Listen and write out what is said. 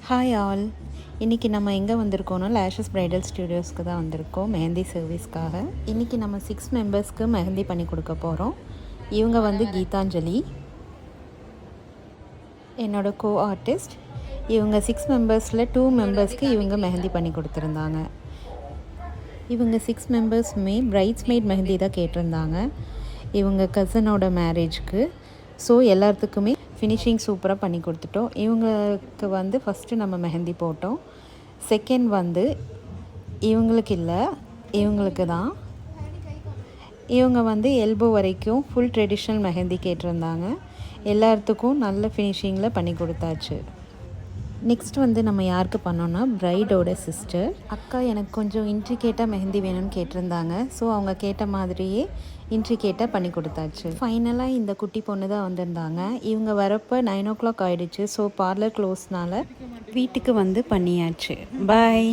Hi all. இன்றைக்கி நம்ம எங்கே வந்திருக்கோன்னா லேஷஸ் பிரைடல் ஸ்டுடியோஸ்க்கு தான் வந்திருக்கோம் மெஹந்தி சர்வீஸ்க்காக. இன்றைக்கி நம்ம 6 மெம்பர்ஸ்க்கு மெஹந்தி பண்ணி கொடுக்க போகிறோம். இவங்க வந்து கீதாஞ்சலி, என்னோடய கோ ஆர்டிஸ்ட். இவங்க 6 மெம்பர்ஸில் 2 மெம்பர்ஸ்க்கு இவங்க மெஹந்தி பண்ணி கொடுத்துருந்தாங்க. இவங்க 6 மெம்பர்ஸுமே பிரைட்ஸ்மெய்ட் மெஹந்தி தான் கேட்டிருந்தாங்க இவங்க கசனோட மேரேஜ்க்கு. ஸோ எல்லாத்துக்குமே ஃபினிஷிங் சூப்பராக பண்ணி கொடுத்துட்டோம். இவங்களுக்கு வந்து ஃபஸ்ட்டு நம்ம மெஹந்தி போட்டோம். செகண்ட் வந்து இவங்களுக்கு இல்லை, இவங்களுக்கு தான். இவங்க வந்து எல்போ வரைக்கும் ஃபுல் ட்ரெடிஷ்னல் மெஹந்தி கேட்டிருந்தாங்க. எல்லாத்துக்கும் நல்ல ஃபினிஷிங்கில் பண்ணி கொடுத்தாச்சு. நெக்ஸ்ட் வந்து நம்ம யாருக்கு பண்ணோன்னா பிரைடோட சிஸ்டர். அக்கா எனக்கு கொஞ்சம் இன்ட்ரிகேட்டாக மெஹந்தி வேணும்னு கேட்டிருந்தாங்க. ஸோ அவங்க கேட்ட மாதிரியே இன்ட்ரிகேட்டாக பண்ணி கொடுத்தாச்சு. ஃபைனலாக இந்த குட்டி பொண்ணு தான் வந்திருந்தாங்க. இவங்க வரப்போ 9 o'clock ஆகிடுச்சு. ஸோ பார்லர் க்ளோஸ்னால் வீட்டுக்கு வந்து பண்ணியாச்சு. பாய்.